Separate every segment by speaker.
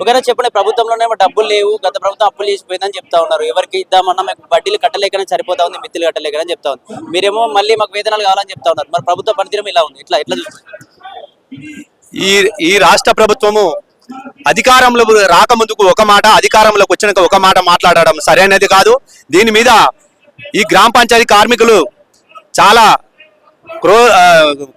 Speaker 1: ఒకవేళ చెప్పండి, ప్రభుత్వంలోనే డబ్బులు లేవు, గత ప్రభుత్వం అప్పులు చేసిపోయిందని చెప్తా ఉన్నారు. ఎవరికి ఇద్దామన్నా మాకు వడ్డీలు కట్టలేకనే సరిపోతా ఉంది, మిత్తులు కట్టలేకనే చెప్తా ఉంది. మీరేమో మళ్ళీ మాకు వేతనాలు కావాలని చెప్తా ఉన్నారు. మరి ప్రభుత్వ పనితీరం ఇలా ఉంది, ఇట్లా ఎట్లా చూస్తారు?
Speaker 2: ఈ ఈ రాష్ట్ర ప్రభుత్వము అధికారంలో రాకముందుకు ఒక మాట, అధికారంలోకి వచ్చినాక ఒక మాట మాట్లాడడం సరైనది కాదు. దీని మీద ఈ గ్రామ పంచాయతీ కార్మికులు చాలా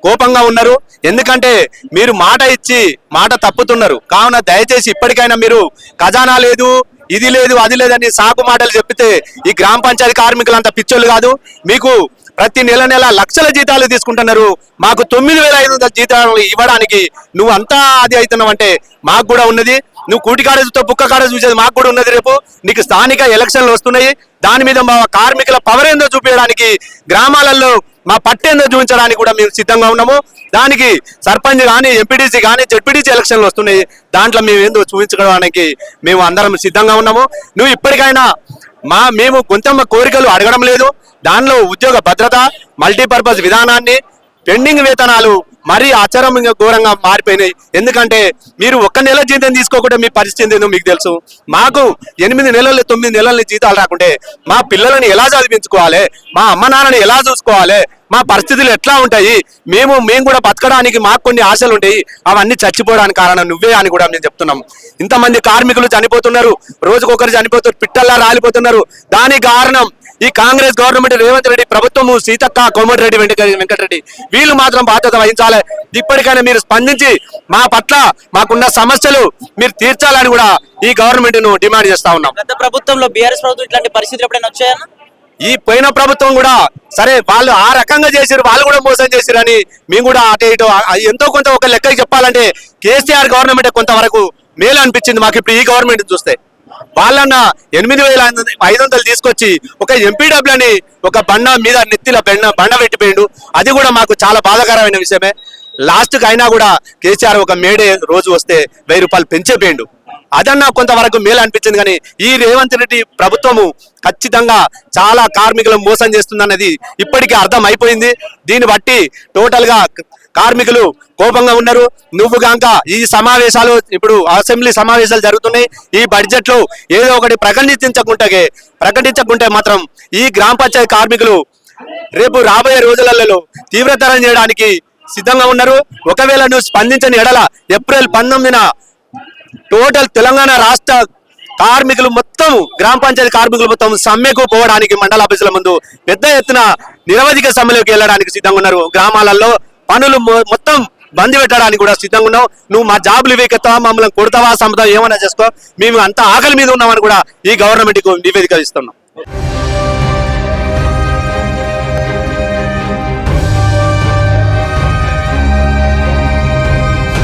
Speaker 2: కోపంగా ఉన్నారు. ఎందుకంటే మీరు మాట ఇచ్చి మాట తప్పుతున్నారు. కావున దయచేసి ఇప్పటికైనా మీరు ఖజానా లేదు, ఇది లేదు, అది లేదని సాకు మాటలు చెప్పితే ఈ గ్రామ పంచాయతీ కార్మికులు అంత పిచ్చోళ్ళు కాదు. మీకు ప్రతి నెల లక్షల జీతాలు తీసుకుంటున్నారు. మాకు 9,500 జీతాలు ఇవ్వడానికి నువ్వు అంతా అది అవుతున్నావు అంటే మాకు కూడా ఉన్నది. నువ్వు కూటి కాడ చూస్తే బుక్క కాడ చూసేది మాకు కూడా ఉన్నది. రేపు నీకు స్థానిక ఎలక్షన్లు వస్తున్నాయి. దాని మీద మా కార్మికుల పవర్ ఏందో చూపించడానికి, గ్రామాలలో మా పట్టేందో చూపించడానికి కూడా మేము సిద్ధంగా ఉన్నాము. దానికి సర్పంచ్ కానీ, ఎంపీటీసీ కానీ, జెడ్పీటీసీ ఎలక్షన్లు వస్తున్నాయి. దాంట్లో మేము ఏందో చూపించడానికి మేము అందరం సిద్ధంగా ఉన్నాము. నువ్వు ఇప్పటికైనా మేము కొంచెం కోరికలు అడగడం లేదు. దానిలో ఉద్యోగ భద్రత, మల్టీపర్పస్ విధానాన్ని, పెండింగ్ వేతనాలు మరీ ఆచారంగా ఘోరంగా మారిపోయినాయి. ఎందుకంటే మీరు ఒక్క నెల జీతం తీసుకోకుండా మీ పరిస్థితి ఏందో మీకు తెలుసు. మాకు 8 నెలలు 9 నెలల జీతాలు రాకుంటే మా పిల్లలని ఎలా చదివించుకోవాలి, మా అమ్మ నాన్నని ఎలా చూసుకోవాలి, మా పరిస్థితులు ఎట్లా ఉంటాయి, మేము కూడా బతకడానికి మాకు కొన్ని ఆశలు ఉంటాయి. అవన్నీ చచ్చిపోవడానికి కారణం నువ్వే అని కూడా మేము చెప్తున్నాం. ఇంతమంది కార్మికులు చనిపోతున్నారు, రోజుకొకరు చనిపోతున్నారు, పిట్టల్లా రాలిపోతున్నారు. దానికి కారణం ఈ కాంగ్రెస్ గవర్నమెంట్, రేవంత్ రెడ్డి ప్రభుత్వము, సీతక్క, కోమటిరెడ్డి వెంకటరెడ్డి వీళ్ళు మాత్రం బాధ్యత వహించాలి. ఇప్పటికైనా మీరు స్పందించి మా పట్ల మాకున్న సమస్యలు మీరు తీర్చాలని కూడా ఈ గవర్నమెంట్ ను డిమాండ్ చేస్తా ఉన్నాం.
Speaker 1: గత ప్రభుత్వంలో బీఆర్ఎస్ ప్రభుత్వం ఇట్లాంటి పరిస్థితులు ఎప్పుడైనా వచ్చాయన్నా?
Speaker 2: ఈ పోయిన ప్రభుత్వం కూడా సరే వాళ్ళు ఆ రకంగా చేశారు, వాళ్ళు కూడా మోసం చేశారు అని మేము కూడా అటు ఇటు ఎంతో కొంత ఒక లెక్కకి చెప్పాలంటే కేసీఆర్ గవర్నమెంట్ కొంతవరకు మేలు అనిపించింది మాకు. ఇప్పుడు ఈ గవర్నమెంట్ చూస్తే వాళ్ళన్న 8,500 తీసుకొచ్చి ఒక ఎంపీడబ్ల్యూ అని ఒక బండ మీద నెత్తిల బండ పెట్టిపోయిండు. అది కూడా మాకు చాలా బాధాకరమైన విషయమే. లాస్ట్కి అయినా కూడా కేసీఆర్ ఒక మేడే రోజు వస్తే 1000 రూపాయలు పెంచేపోయిండు. అదన్నా కొంతవరకు మేలు అనిపించింది. కానీ ఈ రేవంత్ రెడ్డి ప్రభుత్వము ఖచ్చితంగా చాలా కార్మికులను మోసం చేస్తుందన్నది ఇప్పటికీ అర్థం అయిపోయింది. దీన్ని బట్టి టోటల్ గా కార్మికులు కోపంగా ఉన్నారు. నువ్వు కాక ఈ సమావేశాలు, ఇప్పుడు అసెంబ్లీ సమావేశాలు జరుగుతున్నాయి, ఈ బడ్జెట్ లో ఏదో ఒకటి ప్రకటించకుంటే మాత్రం ఈ గ్రామ పంచాయతీ కార్మికులు రేపు రాబోయే రోజులలో తీవ్రతరం చేయడానికి సిద్ధంగా ఉన్నారు. ఒకవేళ నువ్వు స్పందించని ఎడల ఏప్రిల్ 19న టోటల్ తెలంగాణ రాష్ట్ర కార్మికులు మొత్తం, గ్రామ పంచాయతీ కార్మికులు మొత్తం సమ్మెకు పోవడానికి మండల ఆఫీసుల ముందు పెద్ద ఎత్తున నిరవధిక సమ్మెలోకి వెళ్ళడానికి సిద్ధంగా ఉన్నారు. గ్రామాలలో పనులు మొత్తం బంద్ పెట్టడానికి కూడా సిద్ధంగా ఉన్నావు. నువ్వు మా జాబులు ఇవ్వకెత్తావా, మమ్మల్ని కొడతావా, సముదాయం ఏమైనా చేసుకో, మేము అంత ఆకలి మీద ఉన్నామని కూడా ఈ గవర్నమెంట్కు నివేదిక ఇస్తున్నాం.